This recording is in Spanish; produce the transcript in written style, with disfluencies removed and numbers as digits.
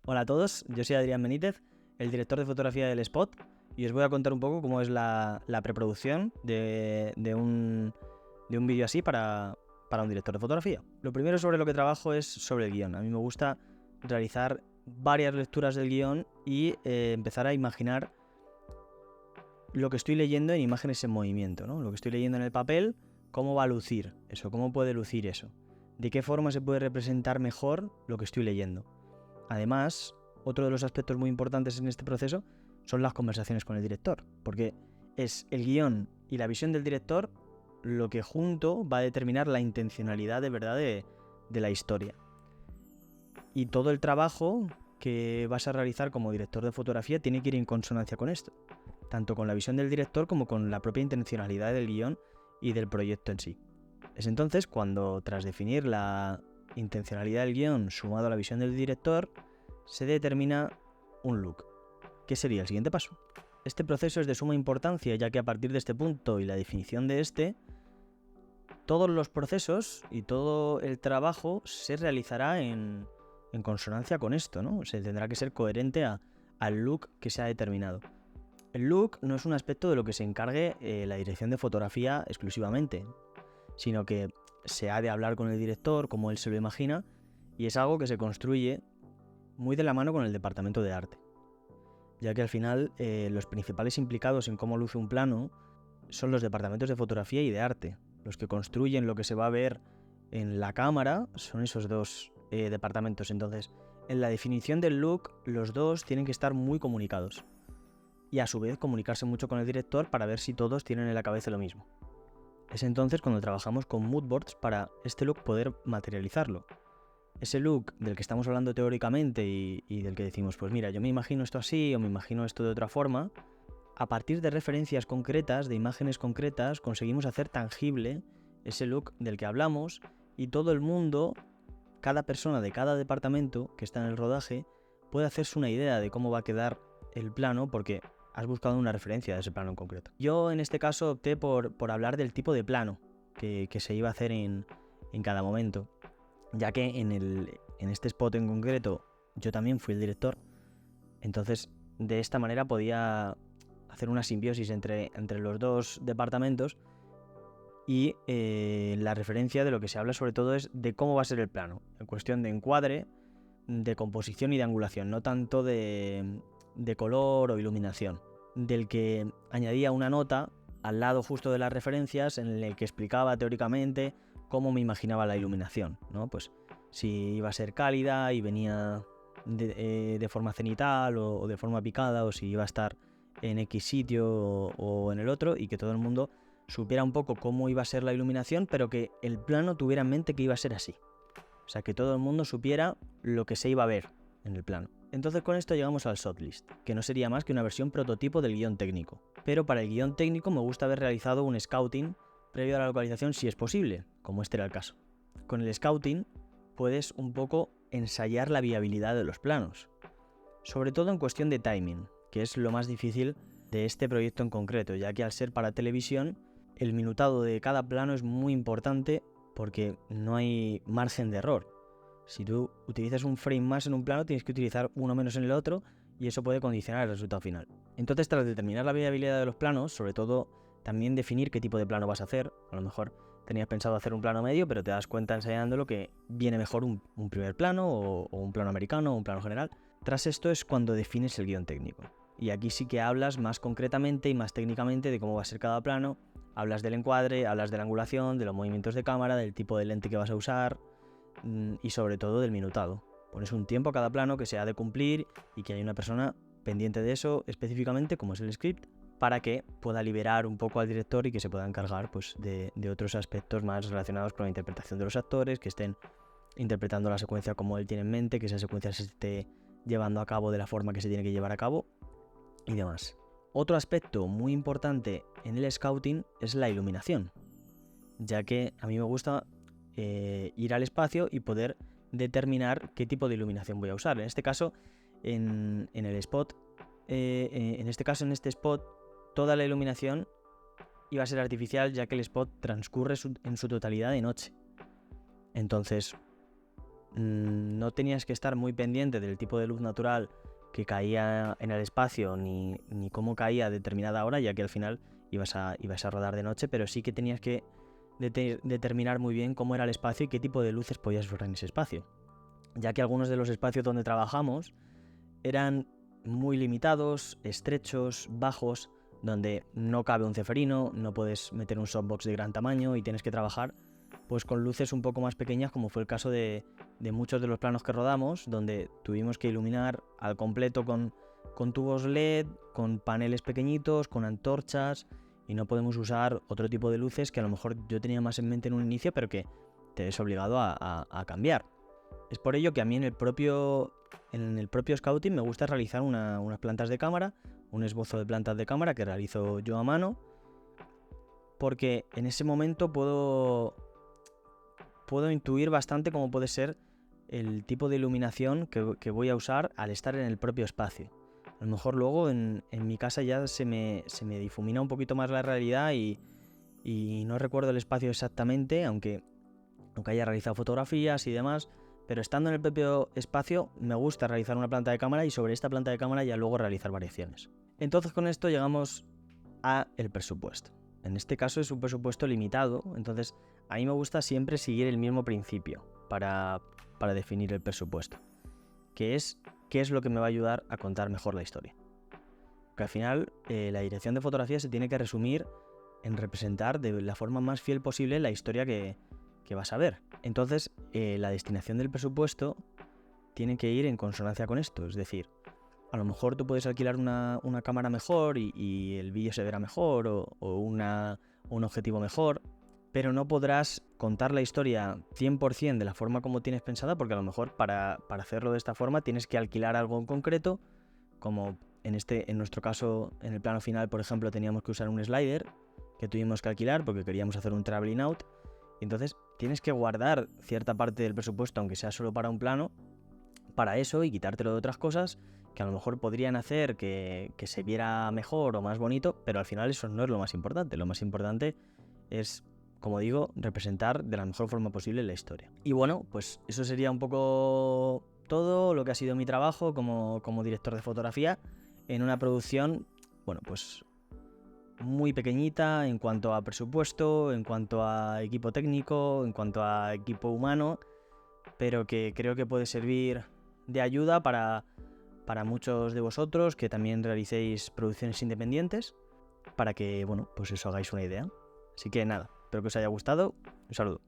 Hola a todos, yo soy Adrián Benítez, el director de fotografía del Spot, y os voy a contar un poco cómo es la preproducción de un vídeo así para un director de fotografía. Lo primero sobre lo que trabajo es sobre el guión. A mí me gusta realizar varias lecturas del guión y empezar a imaginar lo que estoy leyendo en imágenes en movimiento, ¿no? Lo que estoy leyendo en el papel, cómo va a lucir eso, cómo puede lucir eso, de qué forma se puede representar mejor lo que estoy leyendo. Además, otro de los aspectos muy importantes en este proceso son las conversaciones con el director, porque es el guión y la visión del director lo que junto va a determinar la intencionalidad de verdad de la historia. Y todo el trabajo que vas a realizar como director de fotografía tiene que ir en consonancia con esto, tanto con la visión del director como con la propia intencionalidad del guión y del proyecto en sí. Es entonces cuando, tras definir la intencionalidad del guión sumado a la visión del director, se determina un look. ¿Qué sería el siguiente paso? Este proceso es de suma importancia, ya que a partir de este punto y la definición de este, todos los procesos y todo el trabajo se realizará en consonancia con esto, ¿no? Se tendrá que ser coherente al look que se ha determinado. El look no es un aspecto de lo que se encargue la dirección de fotografía exclusivamente, sino que se ha de hablar con el director, como él se lo imagina, y es algo que se construye muy de la mano con el departamento de arte, ya que al final los principales implicados en cómo luce un plano son los departamentos de fotografía y de arte. Los que construyen lo que se va a ver en la cámara son esos dos departamentos. Entonces, en la definición del look, los dos tienen que estar muy comunicados y a su vez comunicarse mucho con el director para ver si todos tienen en la cabeza lo mismo. Es entonces cuando trabajamos con moodboards para este look poder materializarlo. Ese look del que estamos hablando teóricamente y del que decimos, pues mira, yo me imagino esto así o me imagino esto de otra forma, a partir de referencias concretas, de imágenes concretas, conseguimos hacer tangible ese look del que hablamos y todo el mundo, cada persona de cada departamento que está en el rodaje, puede hacerse una idea de cómo va a quedar el plano porque has buscado una referencia de ese plano en concreto. Yo en este caso opté por hablar del tipo de plano que se iba a hacer en cada momento, ya que en este spot en concreto yo también fui el director, entonces de esta manera podía hacer una simbiosis entre los dos departamentos y la referencia de lo que se habla sobre todo es de cómo va a ser el plano, en cuestión de encuadre, de composición y de angulación, no tanto de color o iluminación, del que añadía una nota al lado justo de las referencias en el que explicaba teóricamente cómo me imaginaba la iluminación, ¿no? Pues si iba a ser cálida y venía de forma cenital o de forma picada, o si iba a estar en X sitio o en el otro, y que todo el mundo supiera un poco cómo iba a ser la iluminación, pero que el plano tuviera en mente que iba a ser así. O sea, que todo el mundo supiera lo que se iba a ver en el plano. Entonces con esto llegamos al shotlist, que no sería más que una versión prototipo del guión técnico. Pero para el guión técnico me gusta haber realizado un scouting previo a la localización si es posible, como este era el caso. Con el scouting puedes un poco ensayar la viabilidad de los planos, sobre todo en cuestión de timing, que es lo más difícil de este proyecto en concreto, ya que al ser para televisión, el minutado de cada plano es muy importante porque no hay margen de error. Si tú utilizas un frame más en un plano, tienes que utilizar uno menos en el otro y eso puede condicionar el resultado final. Entonces, tras determinar la viabilidad de los planos, sobre todo también definir qué tipo de plano vas a hacer, a lo mejor tenías pensado hacer un plano medio, pero te das cuenta ensayándolo que viene mejor un primer plano o un plano americano o un plano general. Tras esto es cuando defines el guión técnico. Y aquí sí que hablas más concretamente y más técnicamente de cómo va a ser cada plano. Hablas del encuadre, hablas de la angulación, de los movimientos de cámara, del tipo de lente que vas a usar y sobre todo del minutado. Pones un tiempo a cada plano que se ha de cumplir y que hay una persona pendiente de eso específicamente, como es el script, para que pueda liberar un poco al director y que se pueda encargar pues, de otros aspectos más relacionados con la interpretación de los actores, que estén interpretando la secuencia como él tiene en mente, que esa secuencia se esté llevando a cabo de la forma que se tiene que llevar a cabo y demás. Otro aspecto muy importante en el scouting es la iluminación, ya que a mí me gusta ir al espacio y poder determinar qué tipo de iluminación voy a usar. En este caso, en el spot, en este spot, toda la iluminación iba a ser artificial, ya que el spot transcurre en su totalidad de noche. Entonces, no tenías que estar muy pendiente del tipo de luz natural que caía en el espacio ni cómo caía a determinada hora, ya que al final ibas a rodar de noche, pero sí que tenías que determinar muy bien cómo era el espacio y qué tipo de luces podías usar en ese espacio, ya que algunos de los espacios donde trabajamos eran muy limitados, estrechos, bajos, donde no cabe un ceferino, no puedes meter un softbox de gran tamaño y tienes que trabajar pues con luces un poco más pequeñas, como fue el caso de muchos de los planos que rodamos, donde tuvimos que iluminar al completo con tubos LED, con paneles pequeñitos, con antorchas, y no podemos usar otro tipo de luces que a lo mejor yo tenía más en mente en un inicio, pero que te ves obligado a cambiar. Es por ello que a mí en el propio scouting me gusta realizar unas plantas de cámara, un esbozo de plantas de cámara que realizo yo a mano, porque en ese momento puedo intuir bastante cómo puede ser el tipo de iluminación que voy a usar al estar en el propio espacio. A lo mejor luego en mi casa ya se me difumina un poquito más la realidad y no recuerdo el espacio exactamente, aunque haya realizado fotografías y demás, pero estando en el propio espacio me gusta realizar una planta de cámara y sobre esta planta de cámara ya luego realizar variaciones. Entonces con esto llegamos a el presupuesto. En este caso es un presupuesto limitado, entonces a mí me gusta siempre seguir el mismo principio para definir el presupuesto, que es qué es lo que me va a ayudar a contar mejor la historia. Porque al final la dirección de fotografía se tiene que resumir en representar de la forma más fiel posible la historia que vas a ver. Entonces la destinación del presupuesto tiene que ir en consonancia con esto, es decir, a lo mejor tú puedes alquilar una cámara mejor y el vídeo se verá mejor o un objetivo mejor, pero no podrás contar la historia 100% de la forma como tienes pensada, porque a lo mejor para hacerlo de esta forma tienes que alquilar algo en concreto, como en nuestro caso, en el plano final, por ejemplo, teníamos que usar un slider que tuvimos que alquilar porque queríamos hacer un traveling out, y entonces tienes que guardar cierta parte del presupuesto, aunque sea solo para un plano, para eso y quitártelo de otras cosas que a lo mejor podrían hacer que se viera mejor o más bonito, pero al final eso no es lo más importante. Lo más importante es, como digo, representar de la mejor forma posible la historia. Y bueno, pues eso sería un poco todo lo que ha sido mi trabajo como director de fotografía en una producción, bueno, pues muy pequeñita en cuanto a presupuesto, en cuanto a equipo técnico, en cuanto a equipo humano, pero que creo que puede servir de ayuda para muchos de vosotros que también realicéis producciones independientes, para que, bueno, pues eso hagáis una idea. Así que nada, espero que os haya gustado. Un saludo.